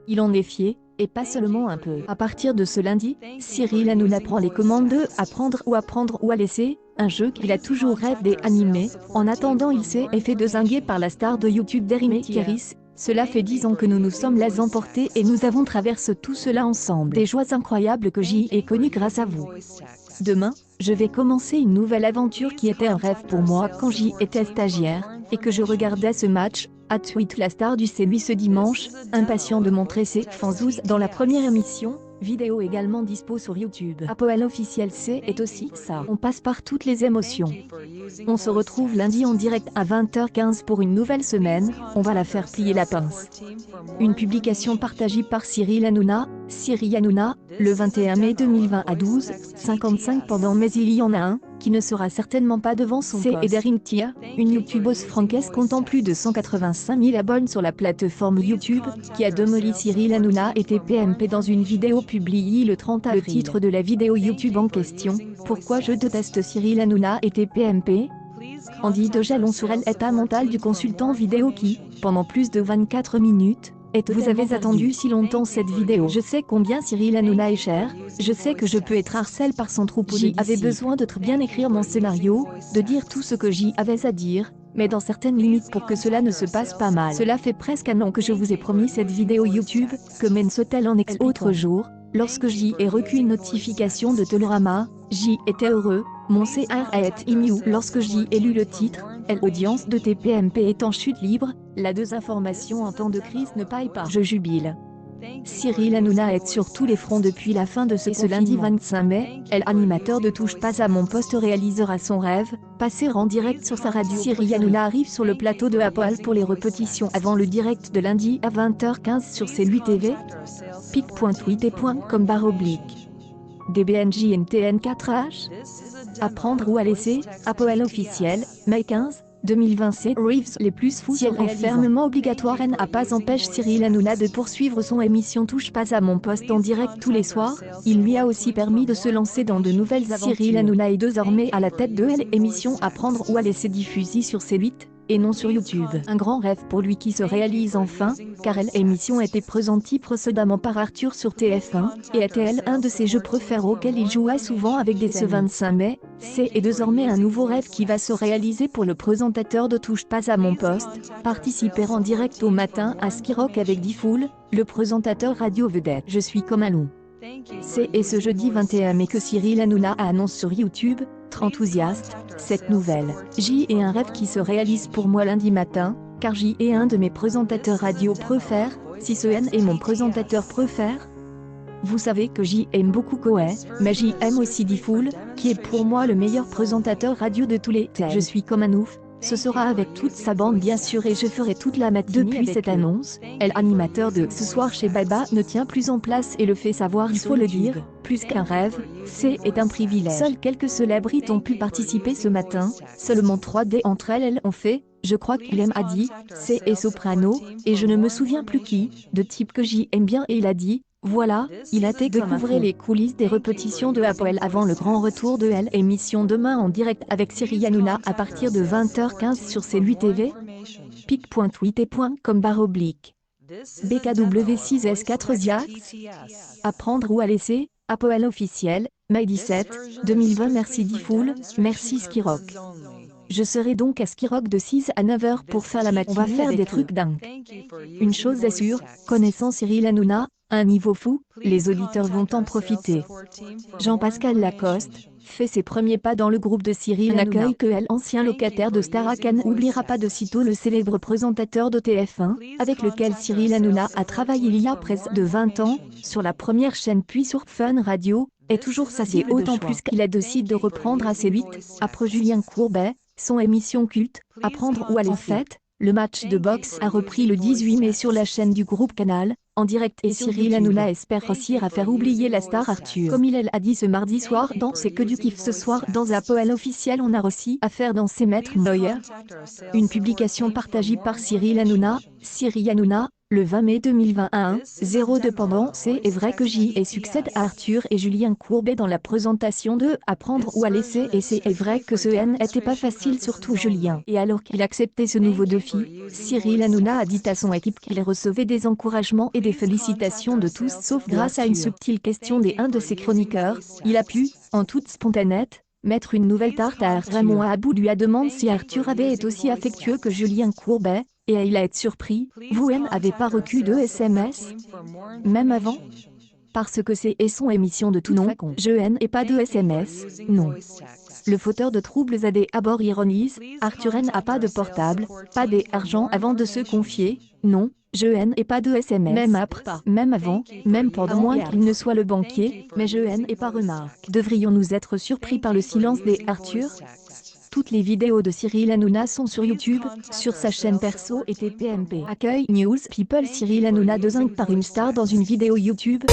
il en est fier, et pas seulement un peu. À partir de ce lundi, Cyril Hanouna prend les commandes de Apprendre ou à laisser, un jeu qu'il a toujours rêvé d'animer. En attendant, il s'est fait dézinguer par la star de YouTube Derime Kéris. Cela fait 10 ans que nous nous sommes les emportés et nous avons traversé tout cela ensemble. Des joies incroyables que j'y ai connues grâce à vous. Demain, je vais commencer une nouvelle aventure qui était un rêve pour moi quand j'y étais stagiaire, et que je regardais ce match, a tweet la star du C8 ce dimanche, impatient de montrer ses fanzous dans la première émission. Vidéo également dispo sur YouTube. Apoel officiel C est aussi ça. On passe par toutes les émotions. On se retrouve lundi en direct à 20h15 pour une nouvelle semaine, on va la faire plier la pince. Une publication partagée par Cyril Hanouna, le 21 mai 2020 à 12h55 pendant mais il y en a un, qui ne sera certainement pas devant son poste. C'est Ederim Tia, une youtubeuse francaise comptant plus de 185 000 abonnés sur la plateforme YouTube, qui a démoli Cyril Hanouna et TPMP dans une vidéo publiée le 30 avril. Le titre de la vidéo YouTube en question, Pourquoi je déteste Cyril Hanouna et TPMP ? En dit de jalon sur l'état mental du consultant vidéo qui, pendant plus de 24 minutes, vous avez attendu si longtemps cette vidéo. Je sais combien Cyril Hanouna est cher, je sais que je peux être harcelé par son troupeau. J'y avais besoin de bien écrire mon scénario, de dire tout ce que j'y avais à dire, mais dans certaines limites pour que cela ne se passe pas mal. Cela fait presque un an que je vous ai promis cette vidéo YouTube, que mène-t-elle en autre jour, lorsque j'y ai reçu une notification de Télérama, j'y étais heureux, mon CR est immou lorsque j'y ai lu le titre, l'audience de TPMP est en chute libre, la désinformation en temps de crise ne paille pas. Je jubile. Cyril Hanouna est sur tous les fronts depuis la fin de ce lundi 25 mai, l'animateur de Touche pas à mon poste réalisera son rêve, passer en direct sur sa radio. Cyril Hanouna arrive sur le plateau de Apoel pour les répétitions avant le direct de lundi à 20h15 sur C8 TV. pic.tweet.com/. DBNJNTN4H. Apprendre ou à laisser, Apoel officiel, mai 15. 2027 Reeves les plus fous sont fermement obligatoire n'a pas empêche Cyril Hanouna de poursuivre son émission Touche pas à mon poste en direct tous les soirs, il lui a aussi permis de se lancer dans de nouvelles aventures. Cyril Hanouna est désormais à la tête de l'émission Apprendre ou à laisser diffusée sur C8, et non sur YouTube. Un grand rêve pour lui qui se réalise enfin, car l'émission était présentée précédemment par Arthur sur TF1, et était un de ses jeux préférés auxquels il joua souvent avec des ce 25 mai, c'est désormais un nouveau rêve qui va se réaliser pour le présentateur de Touche pas à mon poste, participer en direct au matin à Skyrock avec Diffoul, le présentateur radio vedette. Je suis comme un loup. C'est ce jeudi 21 mai que Cyril Hanouna annonce sur YouTube, très enthousiaste, cette nouvelle. J'y ai un rêve qui se réalise pour moi lundi matin, car j'y ai un de mes présentateurs radio préférés, si ce N est mon présentateur préféré. Vous savez que j'y aime beaucoup Coé, mais j'y aime aussi Diffoul, qui est pour moi le meilleur présentateur radio de tous les temps. Je suis comme un ouf. Ce sera avec toute sa bande bien sûr et je ferai toute la matinée. Depuis cette annonce, l'animateur de Ce soir chez Baba ne tient plus en place et le fait savoir, il faut le dire, plus qu'un rêve, c'est un privilège. Seules quelques célébrités ont pu participer ce matin, seulement 3D entre elles ont fait, je crois qu'il a dit, c'est Soprano, et je ne me souviens plus qui, de type que j'y aime bien et il a dit, voilà, il a découvert les coulisses des répétitions de Apoel avant le grand retour de l'émission demain en direct avec Cyril Hanouna à partir de 20h15 sur C8 TV. pic.tweet.com/. BKW6S4 Apprendre ou à laisser, Apoel officiel, mai 17, 2020. Merci Diffoul, merci Skyrock. Je serai donc à Skyrock de 6 à 9h pour faire la matinée. On va faire des trucs dingues. Une chose est sûre, connaissant Cyril Hanouna, à un niveau fou, les auditeurs vont en profiter. Jean-Pascal Lacoste fait ses premiers pas dans le groupe de Cyril Hanouna. Un accueil que l'ancien locataire de Starac n'oubliera pas de sitôt le célèbre présentateur de TF1, avec lequel Cyril Hanouna a travaillé il y a presque de 20 ans, sur la première chaîne puis sur Fun Radio, est toujours satisfait d'autant plus qu'il a décidé de reprendre à C8, après Julien Courbet, son émission culte, Apprendre ou à laisser. En fait, le match de boxe a repris le 18 mai sur la chaîne du groupe Canal, en direct et Cyril Hanouna espère réussir à faire oublier la star Arthur. Comme il a dit ce mardi soir dans C'est que du kiff ce soir dans Apoel officiel on a réussi à faire danser Maître Neuer. Une publication partagée par Cyril Hanouna, Le 20 mai 2021, zéro dépendant, c'est vrai que J.E. succède à Arthur et Julien Courbet dans la présentation de Apprendre ou à laisser, et c'est vrai que ce n'était pas facile, surtout Julien. Et alors qu'il acceptait ce nouveau défi, Cyril Hanouna a dit à son équipe qu'il recevait des encouragements et des félicitations de tous, sauf grâce à une subtile question d'un de ses chroniqueurs, il a pu, en toute spontanéité, mettre une nouvelle tarte à Arthur. Raymond Abou lui a demandé si Arthur avait été aussi affectueux que Julien Courbet, et il a été surpris. Vous n'avez pas reçu de SMS même avant? Parce que c'est son émission de toute façon. Je n'ai pas de SMS, non. Le fauteur de troubles a des abords ironise, Arthur n'a pas de portable, pas d'argent avant de se confier, non, je n'ai pas de SMS. Même après, même avant, même pendant, à moins qu'il ne soit le banquier, mais je n'ai pas remarqué. Devrions-nous être surpris par le silence des Arthur? Toutes les vidéos de Cyril Hanouna sont sur YouTube, sur sa chaîne perso et TPMP. Accueil News People. Cyril Hanouna désigne par une star dans une vidéo YouTube.